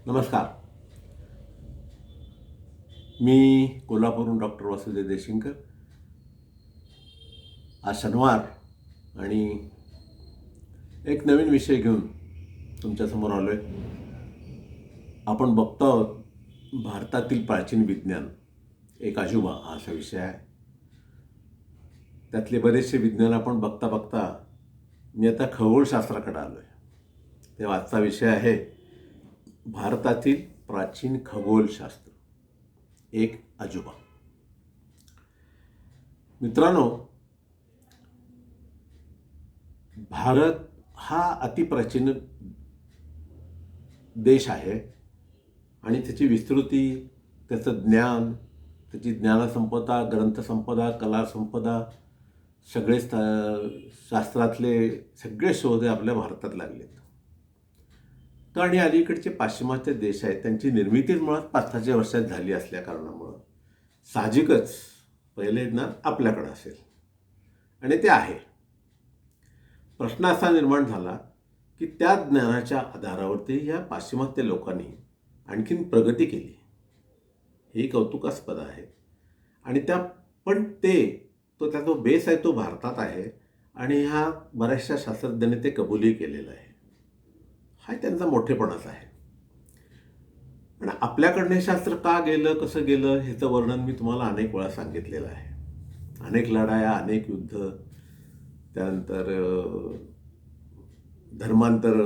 नमस्कार. मी कोल्हापूरहून डॉक्टर वासुदेव देशिंकर. आज शनिवार आणि एक नवीन विषय घेऊन तुमच्यासमोर आलो आहे. आपण बघतो आहोत भारतातील प्राचीन विज्ञान एक अजूबा हा असा विषय आहे. त्यातले बरेचसे विज्ञान आपण बघता बघता मी आता खगोलशास्त्राकडे आलो आहे. तेव्हा आजचा विषय आहे भारतातील प्राचीन खगोलशास्त्र एक अजूबा. मित्रांनो, भारत हा अतिप्राचीन देश आहे आणि त्याची विस्तृती, त्याचं ज्ञान, त्याची ज्ञानसंपदा, ग्रंथसंपदा, कलासंपदा, सगळे शास्त्रातले सगळे शोध आपल्या भारतात लागलेत. तर आणि अलीकडचे पाश्चिमात्य देश आहेत त्यांची निर्मितीच मुळात 5,000 वर्षात झाली असल्या कारणामुळं साहजिकच पहिले ज्ञान आपल्याकडं असेल आणि ते आहे. प्रश्न असा निर्माण झाला की त्या ज्ञानाच्या आधारावरती या पाश्चिमात्य लोकांनी आणखीन प्रगती केली. हे कौतुकास्पद आहे आणि पण त्याचा जो बेस आहे तो भारतात आहे आणि ह्या बऱ्याचशा शास्त्रज्ञांनी ते कबूलही केलेलं आहे. हा त्यांचा मोठेपणाच आहे. आणि आपल्याकडनं शास्त्र का गेलं, कसं गेलं ह्याचं वर्णन मी तुम्हाला अनेक वेळा सांगितलेलं आहे. अनेक लढाया, अनेक युद्ध, त्यानंतर धर्मांतर,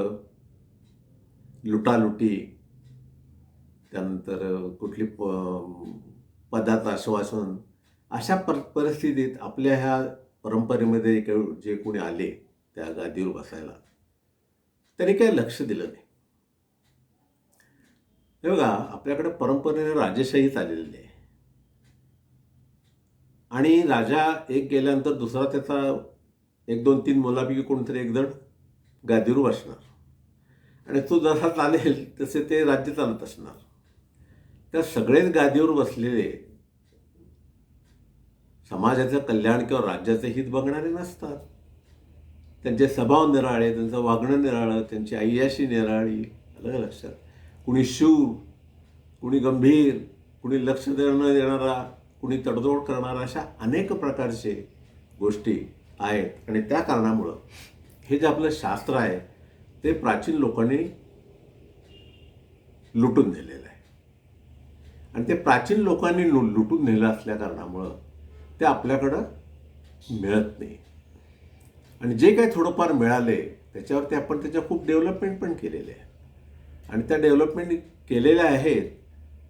लुटालुटी, त्यानंतर कुठली पदाचं आश्वासन, अशा परिस्थितीत आपल्या ह्या परंपरेमध्ये जे कोणी आले त्या गादीवर बसायला त्यांनी काही लक्ष दिलं नाही. हे बघा, आपल्याकडे परंपरेने राजेशाही चाललेली आहे आणि राजा एक गेल्यानंतर दुसरा त्याचा 1, 2, 3 मुलापैकी कोणतरी एक जण गादीवर बसणार आणि तो जसा चालेल तसे ते राज्य चालत असणार. त्या सगळेच गादीवर बसलेले समाजाचं कल्याण किंवा राज्याचं हित बघणारे नसतात. त्यांचे स्वभाव निराळे, त्यांचं वागणं निराळं, त्यांची अय्याशी निराळी. आलं लक्षात? कुणी शूर, कुणी गंभीर, कुणी लक्ष देणारा, कुणी तडजोड करणारा, अशा अनेक प्रकारचे गोष्टी आहेत. आणि त्या कारणामुळं हे जे आपलं शास्त्र आहे ते प्राचीन लोकांनी लुटून नेलेलं आहे आणि ते प्राचीन लोकांनी लुटून नेलं असल्या कारणामुळं ते आपल्याकडं मिळत नाही. आणि जे काही थोडंफार मिळाले त्याच्यावरती आपण त्याच्या खूप डेव्हलपमेंट पण केलेले आहे आणि त्या डेव्हलपमेंट केलेल्या आहेत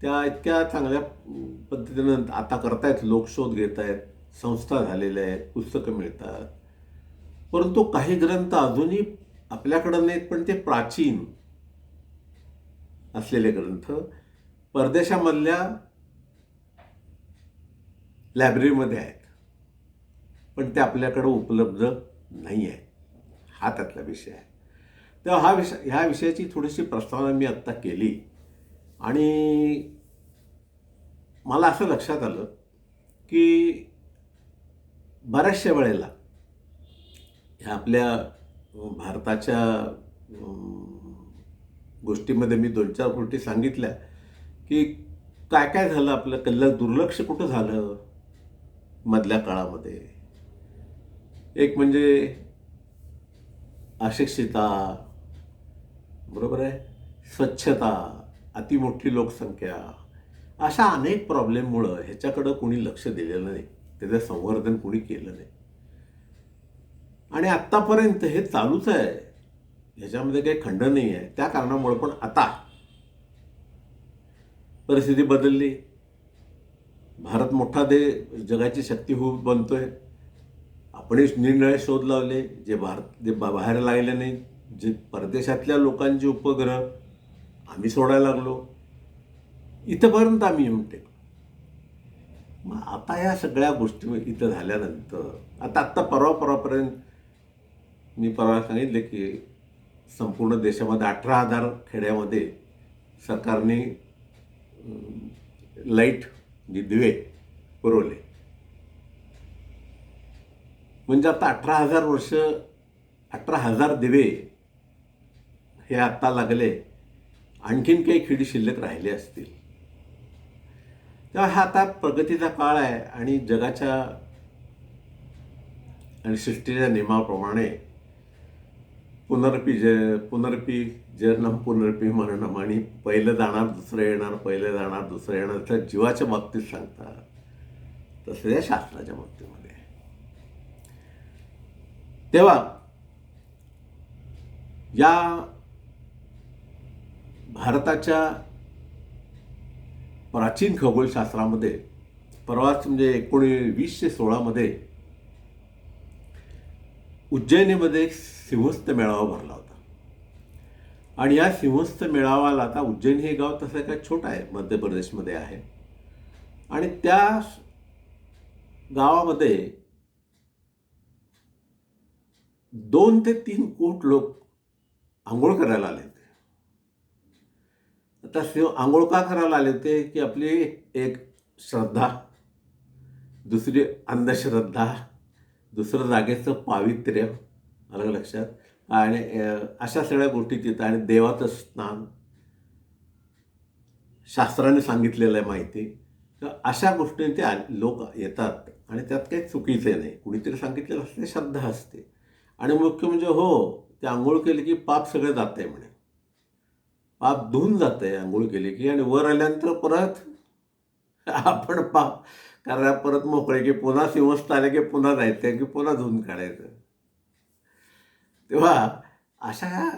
त्या इतक्या चांगल्या पद्धतीनं आता करतायत. लोक शोध घेत आहेत, संस्था झालेल्या आहेत, पुस्तकं मिळतात. परंतु काही ग्रंथ अजूनही आपल्याकडं नाहीत, पण ते प्राचीन असलेले ग्रंथ परदेशामधल्या लायब्ररीमध्ये आहेत, पण ते आपल्याकडं उपलब्ध नाही आहे. हा त्यातला विषय आहे. तेव्हा ह्या विषयाची थोडीशी प्रस्तावना मी आत्ता केली आणि मला असं लक्षात आलं की बऱ्याचशा वेळेला ह्या आपल्या भारताच्या गोष्टीमध्ये मी 2-4 गोष्टी सांगितल्या की काय काय झालं, आपलं दुर्लक्ष कुठं झालं मधल्या काळामध्ये. एक म्हणजे अशिक्षितता, बरोबर आहे, स्वच्छता, अतिमोठी लोकसंख्या, अशा अनेक प्रॉब्लेममुळं ह्याच्याकडं कोणी लक्ष दिलेलं नाही, त्याचं संवर्धन कोणी केलं नाही आणि आत्तापर्यंत हे चालूच आहे. ह्याच्यामध्ये काही खंड नाही आहे. त्या कारणामुळे पण आता परिस्थिती बदलली. भारत मोठा जगाची शक्ती बनतोय. आपणही निरनिराळे शोध लावले जे बाहेर लागले नाही. जे परदेशातल्या लोकांचे उपग्रह आम्ही सोडायला लागलो. इथंपर्यंत आम्ही येऊन टेकलो. मग आता या सगळ्या गोष्टी इथं झाल्यानंतर आत्ता परवापर्यंत मी परवा सांगितले की संपूर्ण देशामध्ये 18,000 खेड्यामध्ये सरकारने लाईट दिवे पुरवले. म्हणजे आता 18,000 दिवे हे आत्ता लागले आणखीन काही खिडी शिल्लक राहिले असतील. तेव्हा हा आता प्रगतीचा काळ आहे आणि जगाच्या आणि सृष्टीच्या नियमाप्रमाणे पुनरपी जन्म पुनरपी मरणम, आणि पहिलं जाणार दुसरं येणार, पहिलं जाणार दुसरं येणार, तर जीवाच्या बाबतीत सांगतात तसं या शास्त्राच्या बाबतीमध्ये. तेव्हा या भारताच्या प्राचीन खगोलशास्त्रामध्ये परवाच म्हणजे 1916 उज्जैनीमध्ये एक सिंहस्थ मेळावा भरला होता. आणि या सिंहस्थ मेळाव्याला, आता उज्जैन हे गाव तसं काय छोटं आहे, मध्य प्रदेशमध्ये आहे, आणि त्या गावामध्ये 2 ते 3 कोट लोक आंघोळ करायला आले होते. आता आंघोळ का करायला आले होते की आपली एक श्रद्धा, दुसरी अंधश्रद्धा, दुसरं जागेचं पावित्र्य अलग लक्षात, आणि अशा सगळ्या गोष्टी तिथं, आणि देवाचं स्नान, शास्त्राने सांगितलेलं आहे माहिती, तर अशा गोष्टी ते लोक येतात. आणि त्यात काही चुकीचं नाही, कुणीतरी सांगितलेलं असते, श्रद्धा असते. आणि मुख्य म्हणजे ते आंघोळ केली की पाप सगळं जात आहे म्हणे, पाप धुवून जात आहे आंघोळ केली की, आणि वर आल्यानंतर परत आपण पाप करायला परत मोकळे की पुन्हा सिंहस्थ आले की पुन्हा जायचं की पुन्हा धुवून काढायचं. तेव्हा अशा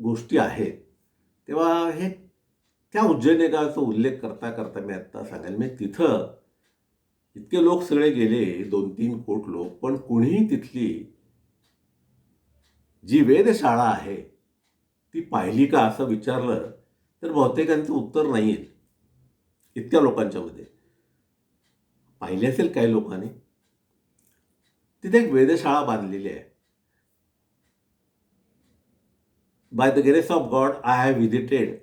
गोष्टी आहेत. तेव्हा हे त्या उज्जैनी गावाचा उल्लेख करता करता मी आत्ता सांगेल, मी तिथं इतके लोक सगळे गेले, 2-3 कोट लोक, पण कुणीही तिथली जी वेधशाळा आहे ती पाहिली का असं विचारलं तर बहुतेकांचं उत्तर नाही आहे. इतक्या लोकांच्या मध्ये पाहिली असेल काही लोकांनी. तिथे एक वेधशाळा बांधलेली आहे. By the grace of God I have visited.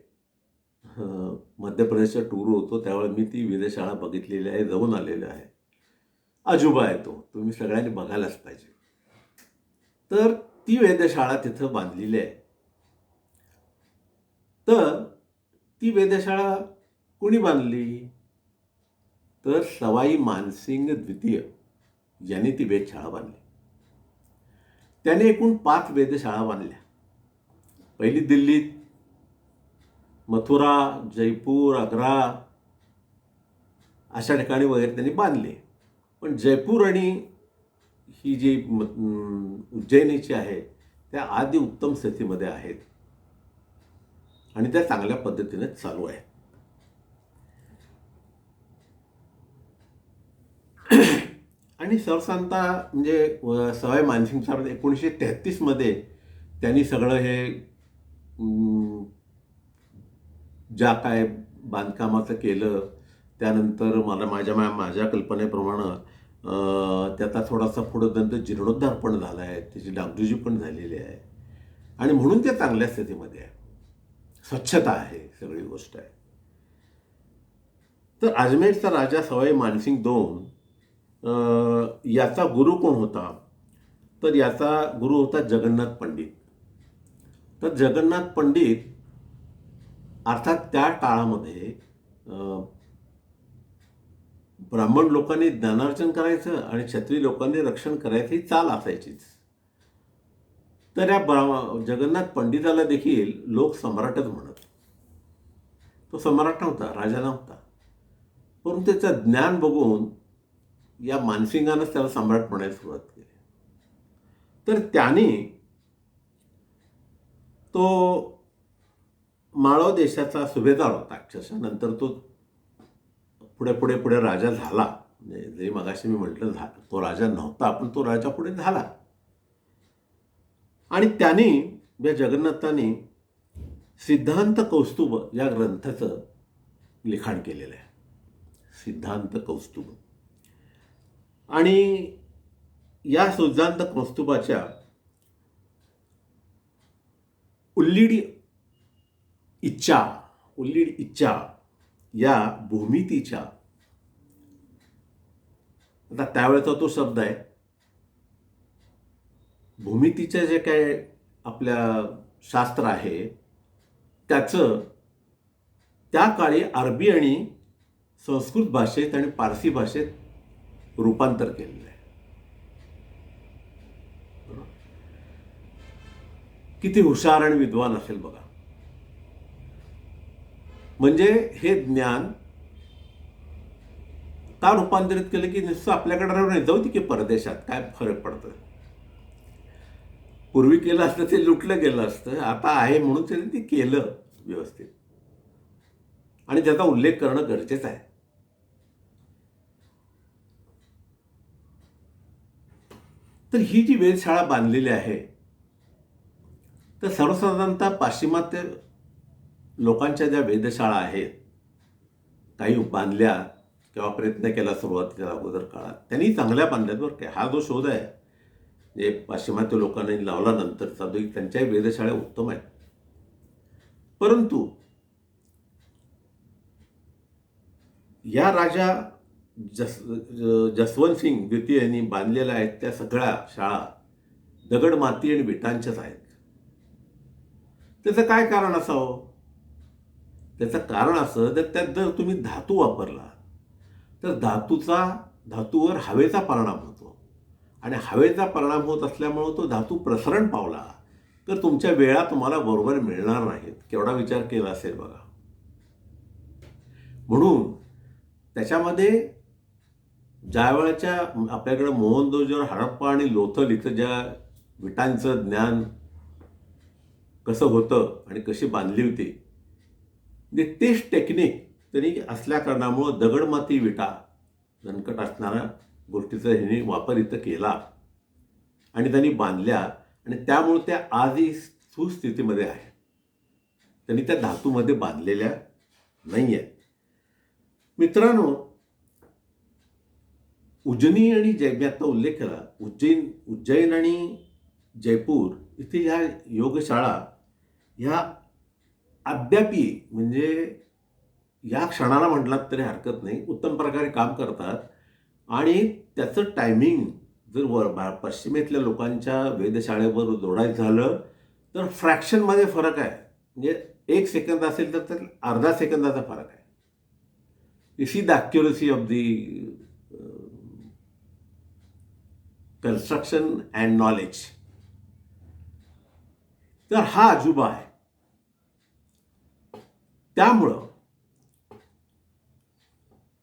मध्य प्रदेशचा टूर होतो त्यावेळी मी ती वेधशाळा बघितलेली आहे, जाऊन आलेलो आहे. अजुबा आहे तो, तुम्ही सगळ्यांनी बघायलाच पाहिजे. तर ती वेधशाळा तिथं बांधलेली आहे. तर ती वेधशाळा कोणी बांधली तर सवाई मानसिंग द्वितीय यांनी ती वेधशाळा बांधली. त्याने एकूण 5 वेधशाळा बांधल्या. पहिली दिल्लीत, मथुरा, जयपूर, आग्रा अशा ठिकाणी वगैरे त्यांनी बांधले. पण जयपूर आणि ही जी उज्जैनीची आहे त्या आधी उत्तम स्थितीमध्ये आहेत आणि त्या चांगल्या पद्धतीने चालू आहेत. आणि सरसांता म्हणजे सवाई मानसिंग साहेब 1933 त्यांनी सगळं हे ज्या काय बांधकामाचं केलं, त्यानंतर माझ्या कल्पनेप्रमाणे त्याचा थोडासा पुढं नंतर जीर्णोद्धार पण झाला आहे, त्याची डागडुजी पण झालेली आहे, आणि म्हणून ते चांगल्या स्थितीमध्ये आहे. स्वच्छता आहे, सगळी गोष्ट आहे. तर अजमेरचा राजा सवाई मानसिंग याचा गुरु कोण होता तर याचा गुरु होता जगन्नाथ पंडित. तर जगन्नाथ पंडित अर्थात त्या काळामध्ये ब्राह्मण लोकांनी ज्ञानार्जन करायचं आणि क्षत्रिय लोकांनी रक्षण करायचं ही चाल असायचीच. तर या जगन्नाथ पंडिताला देखील लोक सम्राटच म्हणत. तो सम्राट नव्हता, राजा नव्हता, परंतु त्याचं ज्ञान बघून या मानसिंगानंच त्याला सम्राट म्हणायला सुरुवात केली. तर त्याने तो माळव देशाचा सुभेदार होता अक्षरशः. नंतर तो पुढे राजा झाला. म्हणजे जरी मगाशी मी म्हटलं तो राजा नव्हता, पण तो राजा पुढे झाला. आणि त्याने या जगन्नाथाने सिद्धांत कौस्तुभ या ग्रंथाचं लिखाण केलेलं आहे. सिद्धांत कौस्तुभ. आणि या सिद्धांत कौस्तुभाच्या उल्लीड इच्छा या भूमितीच्या, आता त्यावेळेचा तो शब्द आहे, भूमितीचं जे काय आपल्या शास्त्र आहे त्याचं त्या काळी अरबी आणि संस्कृत भाषेत आणि पारसी भाषेत रूपांतर केलेलं आहे. किती हुशार आणि विद्वान असेल बघा. म्हणजे हे ज्ञान का रूपांतरित केलं की नुसतं आपल्याकडे राहून नाही, जाऊ दे की परदेशात काय फरक पडतं. पूर्वी केलं असतं ते लुटलं गेलं असतं, आता आहे म्हणून त्यांनी ते केलं व्यवस्थित आणि त्याचा उल्लेख करणं गरजेचं आहे. तर ही जी वेधशाळा बांधलेली आहे तर सर्वसाधारणतः पाश्चिमात्य लोकांच्या ज्या वेधशाळा आहेत, काही बांधल्या किंवा प्रयत्न केला सुरुवातीच्या अगोदर काळात, त्यांनी चांगल्या बांधल्यात बरं काय. हा जो शोध आहे जे पाश्चिमात्य लोकांनी लावला नंतरचा, तो त्यांच्याही वेधशाळा उत्तम आहेत. परंतु या राजा जसवंत सिंग द्वितीय यांनी बांधलेल्या आहेत त्या सगळ्या शाळा दगड, माती आणि विटांच्याच आहेत. त्याचं काय कारण असावं? त्याचं कारण असं तर त्यात जर तुम्ही धातू वापरला तर धातूवर हवेचा परिणाम होतो आणि हवेचा परिणाम होत असल्यामुळं तो धातू प्रसरण पावला तर तुमच्या वेळा तुम्हाला बरोबर मिळणार नाहीत. केवढा विचार केला असेल बघा. म्हणून त्याच्यामध्ये ज्या वेळेच्या आपल्याकडे मोहनजोदडो, हडप्पा आणि लोथल इथं ज्या विटांचं ज्ञान कसं होतं आणि कशी बांधली होती, म्हणजे तेच टेक्निक तरी असल्या कारणामुळं दगड, माती, विटा दणकट असणाऱ्या गोष्टीचा ह्यांनी वापर इथं केला आणि त्यांनी बांधल्या आणि त्यामुळे त्या आजही सुस्थितीमध्ये आहे. त्यांनी त्या धातूमध्ये बांधलेल्या नाही आहेत. मित्रांनो, उज्जैनी आणि मी आता उल्लेख केला, उज्जैन आणि जयपूर इथे ह्या योगशाळा ह्या अद्यापी म्हणजे या क्षणाला म्हटलात तरी हरकत नाही, उत्तम प्रकारे काम करतात. आणि त्याचं टायमिंग जर पश्चिमेतल्या लोकांच्या वेधशाळेवर जोडायचं झालं तर फ्रॅक्शनमध्ये फरक आहे. म्हणजे 1 सेकंद असेल तर अर्धा सेकंदाचा फरक आहे. You see the accuracy of the construction and knowledge. तर हा अजुबा आहे. त्यामुळं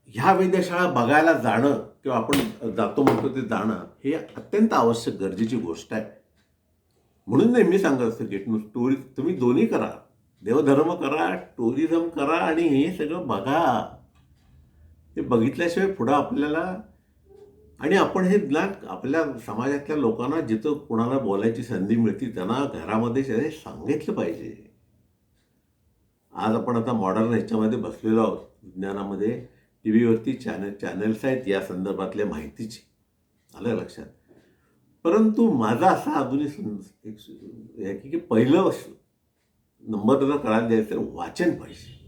ह्या वेधशाळा बघायला जाणं किंवा आपण जातो म्हणतो ते जाणं हे अत्यंत आवश्यक गरजेची गोष्ट आहे. म्हणून नेहमी सांगत असतो की तुम्ही दोन्ही करा, देवधर्म करा, टुरिझम करा आणि हे सगळं बघा. हे बघितल्याशिवाय पुढं आपल्याला आणि आपण हे ज्ञान आपल्या समाजातल्या लोकांना जिथं कोणाला बोलायची संधी मिळते त्यांना घरामध्ये हे सांगितलं पाहिजे. आज आपण आता मॉडर्न ह्याच्यामध्ये बसलेलो आहोत, विज्ञानामध्ये टी व्हीवरती चॅनल्स आहेत या संदर्भातल्या माहितीची, आलं लक्षात. परंतु माझा असा अजूनही की पहिलं नंबर जर करायला द्यायचं तर वाचन पाहिजे.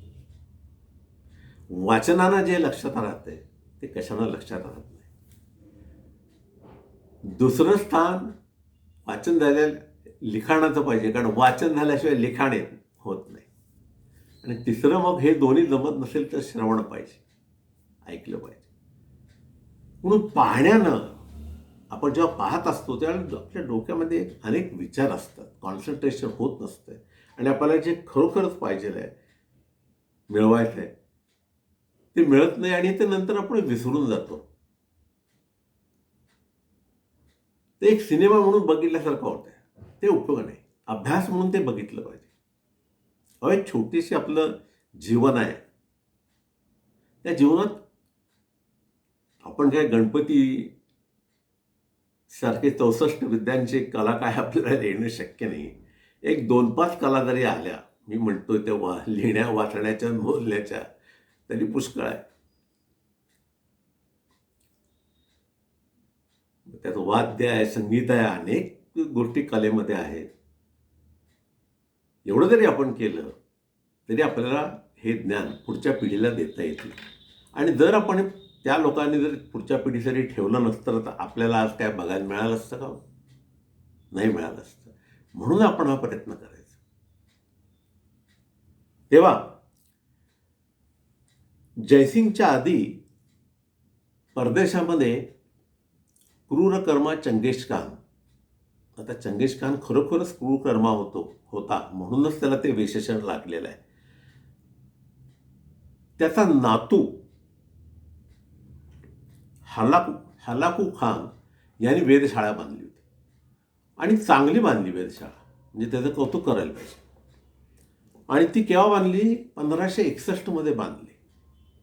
वाचनानं जे लक्षात राहतंय ते कशानं लक्षात राहत नाही. दुसरं स्थान वाचन झालेलं लिखाणाचं पाहिजे, कारण वाचन झाल्याशिवाय लिखाण होत नाही. आणि तिसरं मग हे दोन्ही जमत नसेल तर श्रवण पाहिजे, ऐकलं पाहिजे. म्हणून पाहण्यानं आपण जेव्हा पाहत असतो त्यावेळेला आपल्या डोक्यामध्ये अनेक विचार असतात, कॉन्सन्ट्रेशन होत नसतं आणि आपल्याला जे खरोखरच पाहिजे आहे, मिळवायचं आहे ते मिळत नाही आणि ते नंतर आपण विसरून जातो. ते एक सिनेमा म्हणून बघितल्यासारखं होतं, ते उपयोग नाही. अभ्यास म्हणून ते बघितलं पाहिजे. एक छोटीशी आपलं जीवन आहे, त्या जीवनात आपण काय गणपती सारखे 64 विद्यांची कला काय आपल्याला येणं शक्य नाही. एक 2-5 कला जरी आल्या, मी म्हणतोय तेव्हा लिहिण्या, वाचण्याच्या, बोलण्याच्या, तरी पुष्कळ आहे. त्यात वाद्य आहे, संगीत आहे, अनेक गोष्टी कलेमध्ये आहेत. एवढं जरी आपण केलं तरी आपल्याला हे ज्ञान पुढच्या पिढीला देता येते. आणि जर आपण त्या लोकांनी जर पुढच्या पिढीसाठी ठेवलं नसतं तर आपल्याला आज काय बघायला मिळालं असतं का? नाही मिळालं असतं. म्हणून आपण हा प्रयत्न करायचा. तेव्हा जयसिंगच्या आधी परदेशामध्ये क्रूरकर्मा चंगेझखान, आता चंगेझखान खरोखरच क्रूरकर्मा होता म्हणूनच त्याला ते विशेषण लागलेलं आहे. त्याचा नातू हलाकू खान यांनी वेधशाळा बांधली होती आणि चांगली बांधली वेधशाळा, म्हणजे त्याचं कौतुक करायला पाहिजे. आणि ती केव्हा बांधली? 1561 मध्ये बांधली.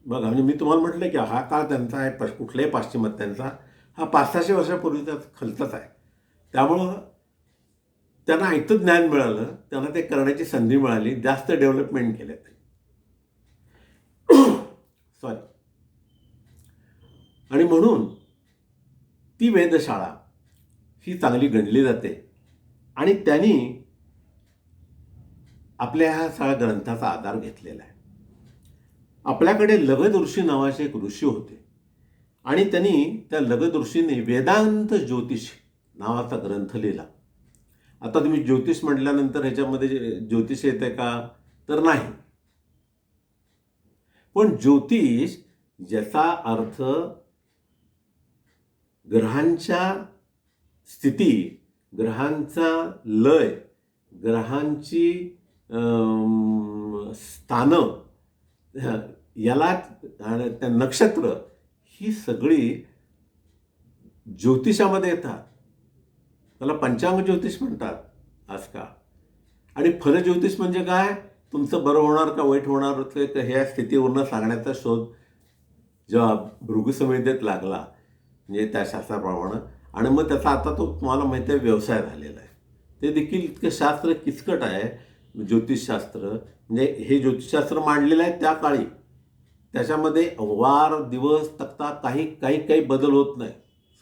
बघा, म्हणजे मी तुम्हाला म्हटलं की हा काळ त्यांचा आहे, कुठल्याही पाश्चिमात्यांचा, हा 500-600 वर्षापूर्वीचा खालचाच आहे. त्यामुळं त्यांना ऐकतं ज्ञान मिळालं, त्यांना ते करण्याची संधी मिळाली, जास्त डेव्हलपमेंट केलं ते. सॉरी. आणि म्हणून ती वेधशाळा ही चांगली गणली जाते. आणि त्यांनी आपल्या ह्या सगळ्या ग्रंथाचा आधार घेतलेला आहे. आपल्याकडे लगद ऋषी नावाचे एक ऋषी होते आणि त्यांनी त्या लगद ऋषीने वेदांत ज्योतिष नावाचा ग्रंथ लिहिला. आता तुम्ही ज्योतिष म्हटल्यानंतर ह्याच्यामध्ये ज्योतिष येते का? तर नाही. पण ज्योतिष ज्याचा अर्थ ग्रहांच्या स्थिती, ग्रहांचा लय, ग्रहांची स्थानं, याला त्या नक्षत्र, ही सगळी ज्योतिषामध्ये येतात. त्याला पंचांग ज्योतिष म्हणतात आजकाल. आणि फलज्योतिष म्हणजे काय? तुमचं बरं होणार का वाईट होणार ह्या स्थितीवरनं सांगण्याचा शोध जेव्हा भृगुसंहितेत लागला, म्हणजे त्या शास्त्राप्रमाणे, आणि मग त्याचा आता तो तुम्हाला माहिती आहे व्यवसाय झालेला आहे. ते देखील इतकं शास्त्र किचकट आहे ज्योतिषशास्त्र. म्हणजे हे ज्योतिषशास्त्र मांडलेलं आहे त्या काळी, त्याच्यामध्ये वार दिवस तक्ता काही बदल होत नाही.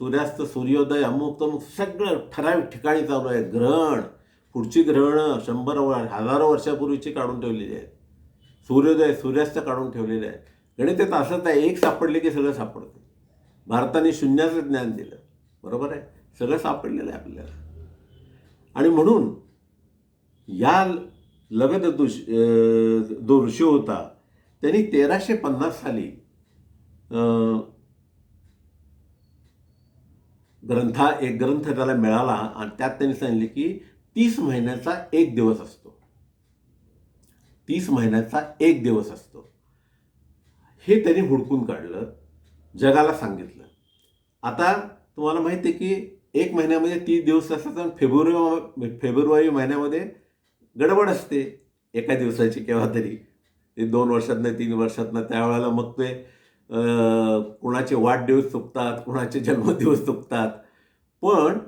सूर्यास्त सूर्योदय अमुक तमुक सगळं ठराविक ठिकाणी चालू आहे. ग्रहण, पुढची ग्रहणं 100 वर्षापूर्वीची काढून ठेवलेली आहेत. सूर्योदय सूर्यास्त काढून ठेवलेले आहेत. गणितात असंच आहे, एक सापडले की सगळं सापडतं. भारताने शून्याचं ज्ञान दिलं, बरोबर आहे, सगळं सापडलेलं आहे आपल्याला. आणि म्हणून या लगद जो ऋषी होता त्यांनी 1350 साली एक ग्रंथ त्याला मिळाला आणि त्यात त्यांनी सांगितले की 30 महिन्याचा एक दिवस असतो. 30 महिन्याचा एक दिवस असतो हे त्यांनी हुडकून काढलं, जगाला सांगितलं. आता तुम्हाला माहिती आहे की एक महिन्यामध्ये 30 दिवस असतात आणि फेब्रुवारी महिन्यामध्ये गडबड असते एका दिवसाची केव्हा तरी. ते 2 वर्षातनं 3 वर्षातनं, त्यावेळेला मग ते कुणाचे वाढदिवस चुकतात, कुणाचे जन्मदिवस चुकतात. पण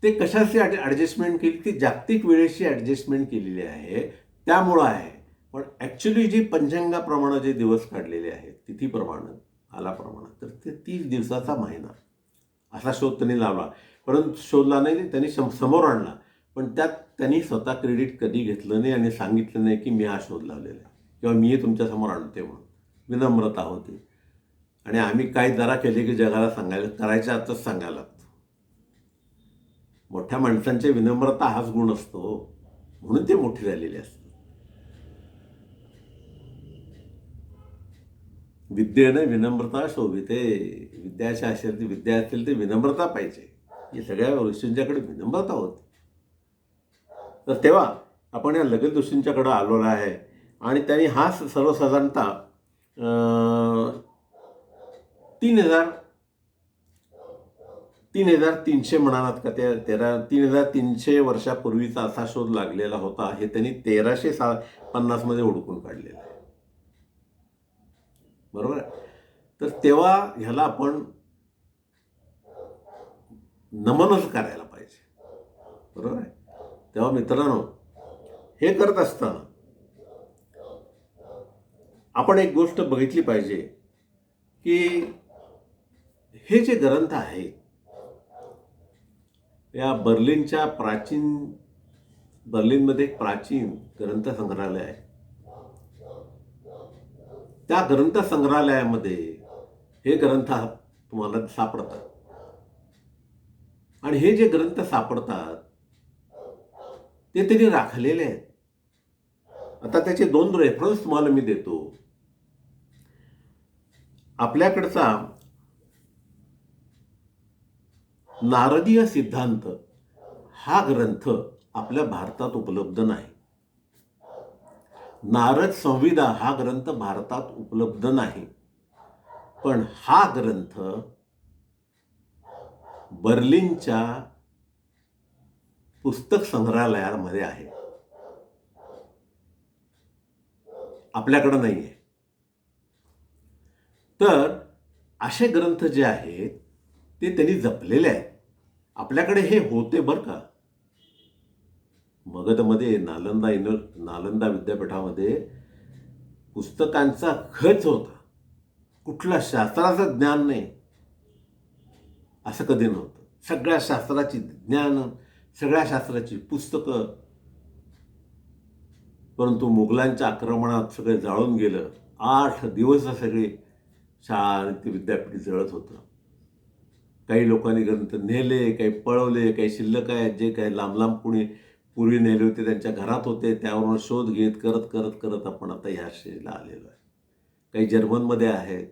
ते कशाशी ॲडजस्टमेंट केली? ती जागतिक वेळेशी ॲडजस्टमेंट केलेली आहे, त्यामुळं आहे. पण ॲक्च्युली जी पंचांगाप्रमाणे जे दिवस काढलेले आहेत, तिथीप्रमाणे, कालाप्रमाणे, तर ते 30 दिवसाचा महिना असा शोध त्यांनी लावला. परंतु शोधला नाही, त्यांनी समोर आणला. पण त्यात त्यांनी स्वतः क्रेडिट कधी घेतलं नाही आणि सांगितलं नाही की मी हा शोध लावलेला आहे किंवा मी हे तुमच्यासमोर आणते म्हणून. विनम्रता होती. आणि आम्ही काय जरा केले की जगाला सांगायला, करायच्या आताच सांगायला लागतो. मोठ्या माणसांच्या विनम्रता हाच गुण असतो, म्हणून ते मोठे झालेले असतात. विद्येने विनम्रता शोभिते. विद्याच्या असेल, विद्या असेल ते विनम्रता पाहिजे. हे सगळ्या ऋषींच्याकडे विनम्रता होती. तर तेव्हा आपण या लगद ऋषींच्याकडं आलेलो आहे आणि त्यांनी हा सर्वसाधारणतः 3300 म्हणालात का, त्या 3300 वर्षापूर्वीचा असा शोध लागलेला होता. हे त्यांनी 1350 मध्ये हुडकून काढलेलं आहे, बरोबर आहे. तर तेव्हा ह्याला आपण नमनच करायला पाहिजे, बरोबर आहे. तेव्हा मित्रांनो, हे करत असताना आपण एक गोष्ट बघितली पाहिजे की हे जे ग्रंथ आहेत, या बर्लिनमध्ये एक प्राचीन ग्रंथ संग्रहालय आहे. त्या ग्रंथ संग्रहालयामध्ये हे ग्रंथ तुम्हाला सापडतात. आणि हे जे ग्रंथ सापडतात ते त्यांनी राखलेले आहेत. आता त्याचे 2 रेफरन्स तुम्हाला मी देतो. आपल्याकडचा नारदीय सिद्धांत हा ग्रंथ आपल्या भारतात उपलब्ध नाही. नारद संहिता हा ग्रंथ भारतात उपलब्ध नाही. पण हा ग्रंथ बर्लिनच्या पुस्तक संग्रहालयामध्ये आहे, आपल्याकडे नाही आहे. तर असे ग्रंथ जे आहेत ते त्यांनी जपलेले आहेत. आपल्याकडे हे होते बरं का. मगधमध्ये नालंदा विद्यापीठामध्ये पुस्तकांचा खच होता. कुठल्या शास्त्राचं ज्ञान नाही असं कधी नव्हतं. सगळ्या शास्त्राची ज्ञान, सगळ्या शास्त्राची पुस्तकं. परंतु मुघलांच्या आक्रमणात सगळे जाळून गेलं. 8 दिवस सगळे शाळा विद्यापीठ जळत होतं. काही लोकांनी ग्रंथ नेले, काही पळवले, काही शिल्लक आहे जे काही लांब लांब पूर्वी नेले होते त्यांच्या घरात होते. त्यावरून शोध घेत करत करत करत आपण आता ह्या स्टेजला आलेलो आहे. काही जर्मनमध्ये आहेत.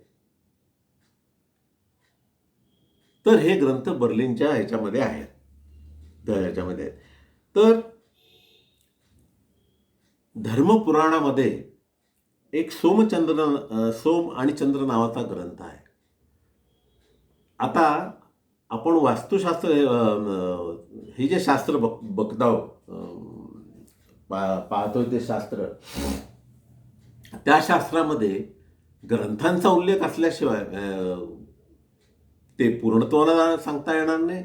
तर हे ग्रंथ बर्लिनच्या ह्याच्यामध्ये आहेत. तर धर्मपुराणामध्ये एक सोम आणि चंद्र नावाचा ग्रंथ आहे. आता आपण वास्तुशास्त्र हे जे शास्त्र बघतो, पाहतोय ते शास्त्र, त्या शास्त्रामध्ये ग्रंथांचा उल्लेख असल्याशिवाय ते पूर्णत्वाला सांगता येणार नाही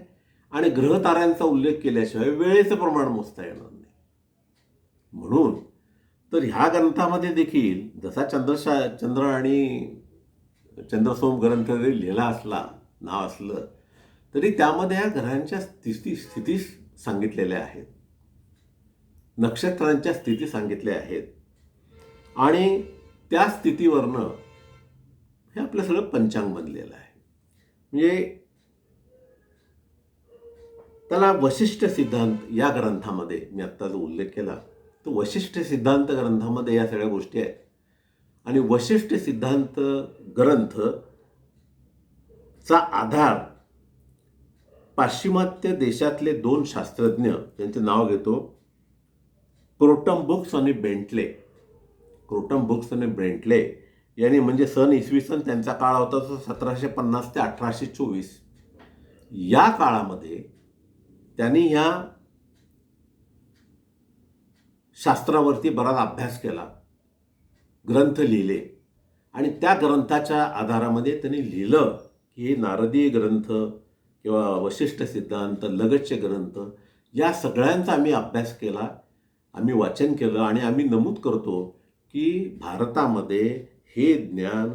आणि ग्रहताऱ्यांचा उल्लेख केल्याशिवाय वेळेचं प्रमाण मोजता येणार नाही. म्हणून तर ह्या ग्रंथामध्ये देखील जसा चंद्र आणि चंद्रसोम ग्रंथ जरी लिहिला असला, नाव असलं तरी त्यामध्ये या ग्रहांच्या स्थिती सांगितलेल्या आहेत, नक्षत्रांच्या स्थिती सांगितल्या आहेत आणि त्या स्थितीवरनं हे आपलं सगळं पंचांग बनलेलं आहे. म्हणजे त्याला वशिष्ठ सिद्धांत या ग्रंथामध्ये मी आत्ता जो उल्लेख केला तो वशिष्ठ सिद्धांत ग्रंथामध्ये या सगळ्या गोष्टी आहेत. आणि वशिष्ठ सिद्धांत ग्रंथचा आधार पाश्चिमात्य देशातले 2 शास्त्रज्ञ, त्यांचे नाव घेतो, क्रोटम बुक्स आणि बेंटले यांनी, म्हणजे इसवी सन त्यांचा काळ होता तो 1750 ते 1824. या काळामध्ये त्यांनी ह्या शास्त्रावरती बराच अभ्यास केला, ग्रंथ लिहिले आणि त्या ग्रंथाच्या आधारामध्ये त्यांनी लिहिलं की हे नारदीय ग्रंथ किंवा वशिष्ठ सिद्धांत, लगतचे ग्रंथ, या सगळ्यांचा आम्ही अभ्यास केला, आम्ही वाचन केलं आणि आम्ही नमूद करतो की भारतामध्ये हे ज्ञान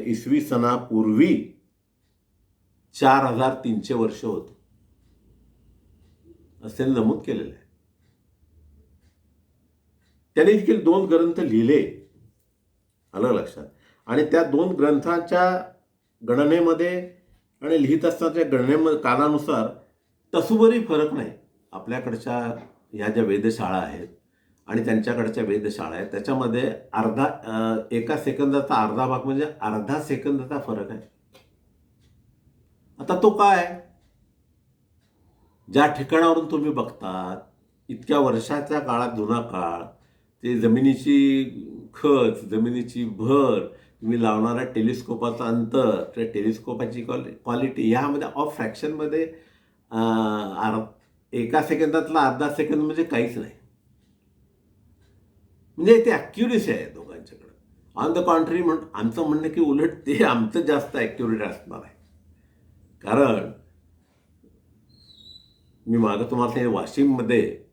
इसवी सनापूर्वी 4300 वर्ष होतं असे नमूद केलेलं आहे. त्याने देखील 2 ग्रंथ लिहिले, आलं लक्षात. आणि त्या 2 ग्रंथांच्या गणनेमध्ये आणि लिहित असतानाच्या गणनेमध्ये कालानुसार तसुबरी फरक नाही. आपल्याकडच्या ह्या ज्या वेधशाळा आहेत आणि त्यांच्याकडच्या वेधशाळा आहेत त्याच्यामध्ये एका सेकंदाचा अर्धा भाग म्हणजे अर्धा सेकंदाचा फरक आहे. आता तो काय, ज्या ठिकाणावरून तुम्ही बघतात इतक्या वर्षाच्या काळात, जुना काळ, ते जमिनीची खच, जमिनीची भर, तुम्ही लावणाऱ्या टेलिस्कोपाचं अंतर, त्या टेलिस्कोपाची क्वालिटी, ह्यामध्ये ऑफ फ्रॅक्शनमध्ये एका सेकंदातला अर्धा सेकंद म्हणजे काहीच नाही. म्हणजे ते ॲक्युरेसी आहे दोघांच्याकडे. ऑन द कॉन्ट्री आमचं म्हणणं की उलट ते आमचं जास्त ॲक्युरेट असणार आहे. कारण मी मागं तुम्हाला सांगितलं, वाशिममध्ये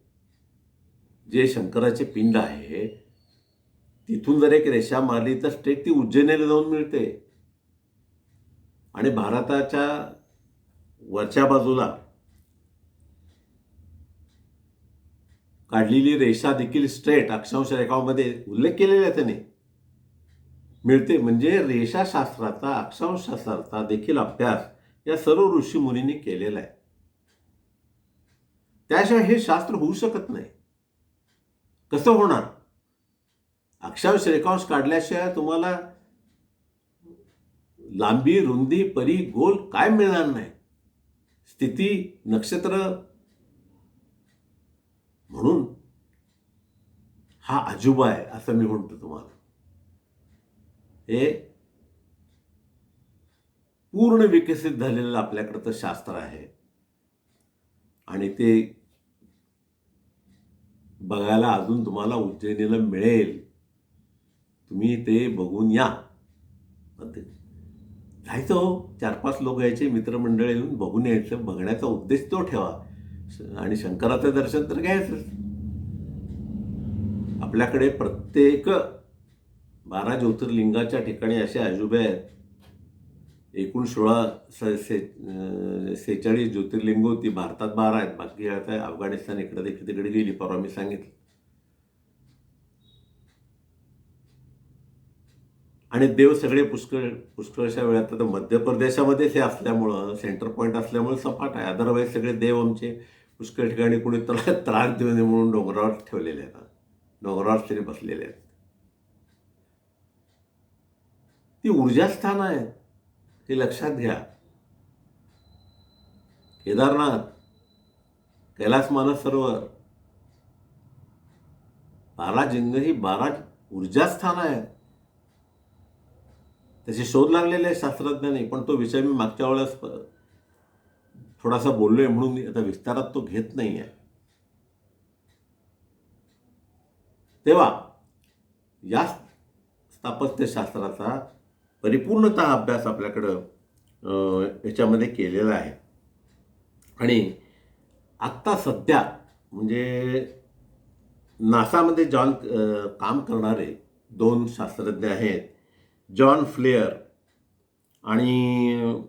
जे शंकराचे पिंड आहे तिथून जर एक रेषा मारली तर स्ट्रेट ती उज्जैनीला जाऊन मिळते. आणि भारताच्या वरच्या बाजूला काढलेली रेषा देखील स्ट्रेट अक्षांश रेखांमध्ये उल्लेख केलेला आहे त्याने, मिळते. म्हणजे रेषाशास्त्राचा, अक्षांशशास्त्राचा देखील अभ्यास या सर्व ऋषीमुनींनी केलेला आहे. त्याशिवाय हे शास्त्र होऊ शकत नाही. कसं होणार? अक्षांश रेखांश काढल्याशिवाय तुम्हाला लांबी रुंदी परी गोल काय मिळणार नाही. स्थिती नक्षत्र म्हणून हा अजूबा आहे असं मी म्हणतो तुम्हाला. हे पूर्ण विकसित झालेलं आपल्याकडचं शास्त्र आहे आणि ते बघायला अजून तुम्हाला उज्जैनीला मिळेल. तुम्ही ते बघून या. जायचं हो, 4-5 लोक यायचे, मित्रमंडळ येऊन बघून यायचं. बघण्याचा उद्देश तो ठेवा आणि शंकराचं दर्शन तर घ्यायचंच. आपल्याकडे प्रत्येक 12 ज्योतिर्लिंगाच्या ठिकाणी असे अजुबे आहेत. एकूण 46 ज्योतिर्लिंग होती. भारतात 12 आहेत, बाकी आता अफगाणिस्तान इकडे तिकडे गेली. परवा मी सांगितलं. आणि देव सगळे पुष्कळशा वेळात आता मध्य प्रदेशामध्येच हे असल्यामुळं, सेंटर पॉईंट असल्यामुळे सपाट आहे. अदरवाईज सगळे देव आमचे पुष्कळ ठिकाणी कुणी त्रास देऊ नये म्हणून डोंगरावर ठेवलेले आहेत. डोंगरावर तरी बसलेले आहेत. ती ऊर्जास्थान आहेत, हे लक्षात घ्या. केदारनाथ, कैलास मानसरोवर, 12 जिल्हे ही 12 ऊर्जास्थान आहेत. त्याचे शोध लागलेले आहे शास्त्रज्ञांनी. पण तो विषय मी मागच्या वेळेस थोडासा बोललोय म्हणून मी आता विस्तारात तो घेत नाही आहे. तेव्हा या स्थापत्यशास्त्राचा परिपूर्णतः अभ्यास आपल्याकडं याच्यामध्ये केलेला आहे. आणि आत्ता सध्या म्हणजे नासामध्ये काम करणारे 2 शास्त्रज्ञ आहेत, जॉन फ्लेअर आणि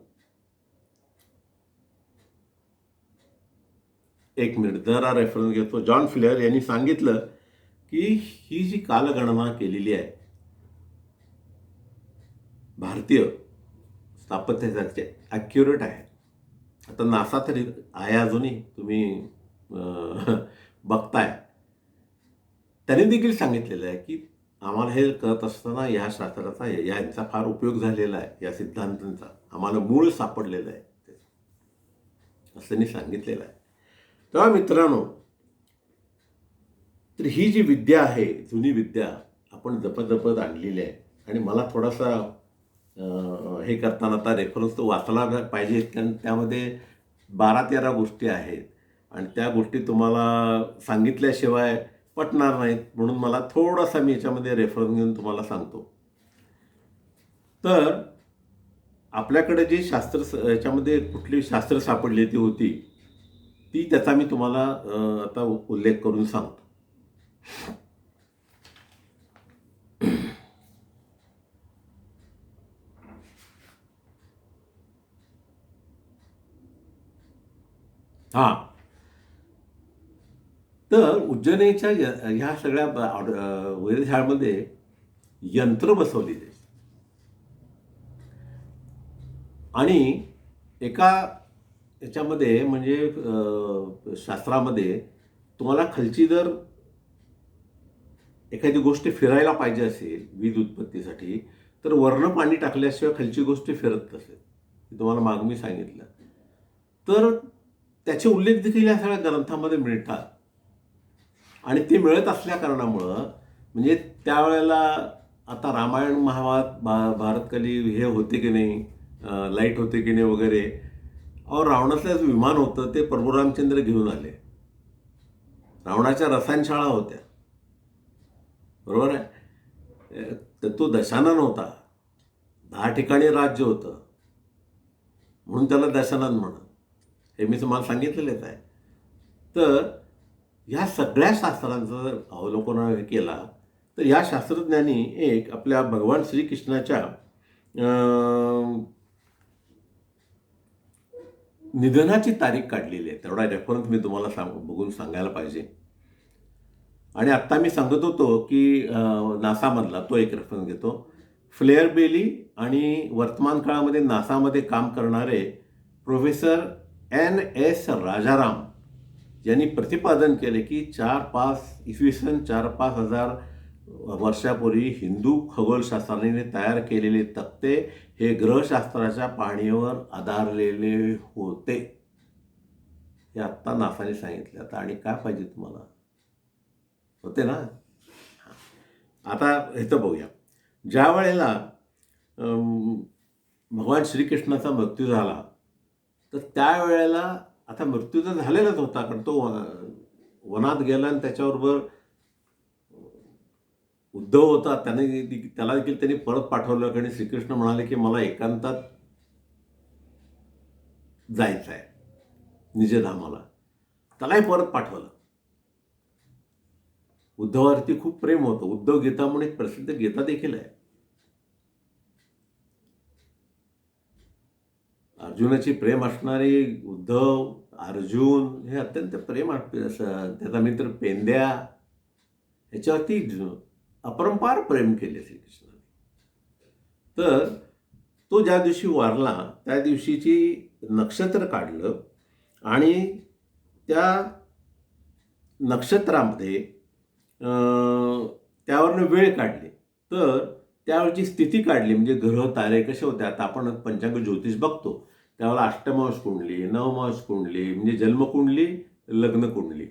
एक मिनिट जरा रेफरन्स घेतो. जॉन फ्लेअर यांनी सांगितलं की ही जी कालगणना केलेली आहे भारतीय स्थापत्यशास्त्राची ॲक्युरेट आहे. आता नासा तरी आहे अजूनही, तुम्ही बघताय. त्यांनी देखील सांगितलेलं आहे की आम्हाला हे करत असताना या शास्त्राचा यांचा फार उपयोग झालेला आहे. या सिद्धांतांचा आम्हाला मूळ सापडलेलं आहे असं त्यांनी सांगितलेलं आहे. तेव्हा मित्रांनो, तर ही जी विद्या आहे, जुनी विद्या आपण जपत आणलेली आहे. आणि मला थोडासा हे करताना आता रेफरन्स तो वाचला पाहिजे, कारण त्यामध्ये 12-13 गोष्टी आहेत आणि त्या गोष्टी तुम्हाला सांगितल्याशिवाय पटणार नाहीत. म्हणून मला थोडासा मी याच्यामध्ये रेफरन्स घेऊन तुम्हाला सांगतो. तर आपल्याकडे जी शास्त्र याच्यामध्ये कुठली शास्त्र सापडली ती होती, ती त्याचा मी तुम्हाला आता उल्लेख करून सांगतो. हां, तर उज्जैनीच्या ह्या सगळ्या वेधशाळेमध्ये यंत्र बसवलेली आणि एका याच्यामध्ये म्हणजे शास्त्रामध्ये तुम्हाला खालची जर एखादी गोष्ट फिरायला पाहिजे असेल वीज उत्पत्तीसाठी, तर वरनं पाणी टाकल्याशिवाय खालची गोष्ट फिरत नसेल. तुम्हाला माग मी सांगितलं. तर त्याचे उल्लेख देखील या सगळ्या ग्रंथामध्ये मिळतात. आणि ते मिळत असल्या कारणामुळं म्हणजे त्यावेळेला आता रामायण भारतकाली हे होते की नाही, लाईट होते की नाही वगैरे, और रावणाचं विमान होतं ते प्रभू रामचंद्र घेऊन आले. रावणाच्या रसायनशाळा होत्या, बरोबर आहे. तर तो दशानन होता. 10 ठिकाणी राज्य होतं म्हणून त्याला दशानन म्हणत. हे मी तुम्हाला सांगितलेलंच आहे. तर ह्या सगळ्या शास्त्रांचा जर अवलोकन केला तर या शास्त्रज्ञांनी एक आपल्या भगवान श्रीकृष्णाच्या निधनाची तारीख काढलेली आहे. तेवढा रेफरन्स मी तुम्हाला बघून सांगायला पाहिजे. आणि आत्ता मी सांगत होतो की नासामधला तो एक रेफरन्स घेतो. फ्लेअर बेली आणि वर्तमान काळामध्ये नासामध्ये काम करणारे प्रोफेसर NS राजाराम यांनी प्रतिपादन केले की 4-5 इसवी सन 4-5 हजार वर्षापूर्वी हिंदू खगोलशास्त्राने तयार केलेले तक्ते हे ग्रहशास्त्राच्या पाहणीवर आधारलेले होते. हे आत्ता नासाने सांगितले. आता आणि काय पाहिजे तुम्हाला? होते ना. आता ह्याचं बघूया. ज्या वेळेला भगवान श्रीकृष्णाचा मृत्यू झाला, तर त्यावेळेला आता मृत्यू तर झालेलाच होता, कारण तो वनात गेला आणि त्याच्याबरोबर उद्धव होता. त्याला देखील त्यांनी परत पाठवलं, कारण श्रीकृष्ण म्हणाले की मला एकांतात जायचं आहे निजधामाला. त्यालाही परत पाठवलं. उद्धवावरती खूप प्रेम होतं. उद्धव गीता म्हणून एक प्रसिद्ध गीता देखील आहे. अर्जुनाची प्रेम असणारी उद्धव, अर्जुन हे अत्यंत प्रेम त्याचा मित्र पेंद्या, ह्याच्यावरती अपरंपार प्रेम केले श्रीकृष्णाने. तर तो ज्या दिवशी वारला त्या दिवशीची नक्षत्र काढलं आणि त्या नक्षत्रामध्ये त्यावरनं वेळ काढली. तर त्यावेळची स्थिती काढली, म्हणजे ग्रह तारे कसे होते. आता आपण पंचांग ज्योतिष बघतो त्यावेळेला अष्टमांश कुंडली, नवमांश कुंडली म्हणजे जन्मकुंडली, लग्न कुंडली.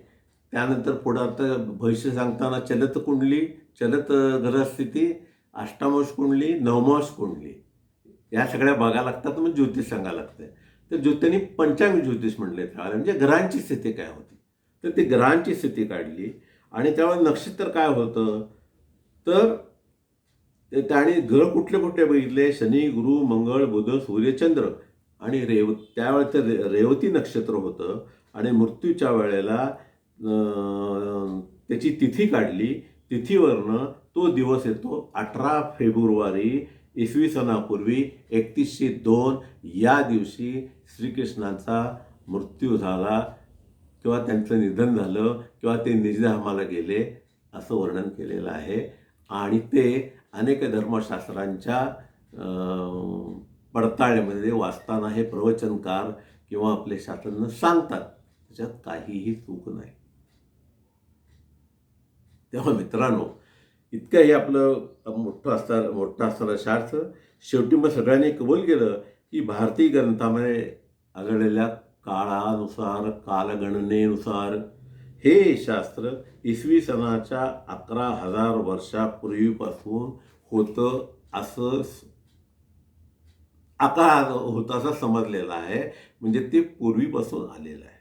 त्यानंतर पुढं आता भविष्य सांगताना चलत कुंडली, चलत ग्रहस्थिती, अष्टमांश कुंडली, नवमांश कुंडली, या सगळ्या बघायला लागतात. मग ज्योतिष सांगायला लागतं. तर त्यांनी पंचांग ज्योतिष म्हणले त्यावेळेला, म्हणजे ग्रहांची स्थिती काय होती. तर ती ग्रहांची स्थिती काढली आणि त्यावेळेला नक्षत्र काय होतं. तर त्याने ग्रह कुठले कुठले बघितले. शनी, गुरु, मंगळ, बुध, सूर्य, चंद्र आणि त्यावेळेस ते रेवती नक्षत्र होतं. आणि मृत्यूच्या वेळेला त्याची तिथी काढली. तिथीवरनं तो दिवस येतो 18 फेब्रुवारी इसवी सनापूर्वी 3102. या दिवशी श्रीकृष्णाचा मृत्यू झाला किंवा त्यांचं निधन झालं किंवा ते निजधामाला गेले असं वर्णन केलेलं आहे. आणि ते अनेक धर्मशास्त्रांच्या पडताळ्यामध्ये वाचताना हे प्रवचनकार किंवा आपले शास्त्रज्ञ सांगतात. त्याच्यात काहीही चूक नाही. तेव्हा मित्रांनो, इतकं हे आपलं मोठं असणारं शास्त्र. शेवटी मग सगळ्यांनी कबूल केलं की भारतीय ग्रंथामध्ये आढळलेल्या काळानुसार, कालगणनेनुसार हे शास्त्र इसवी सनाच्या 11,000 वर्षापूर्वीपासून होतं असं होतं असं समजलेलं आहे. म्हणजे ते पूर्वीपासून आलेलं आहे.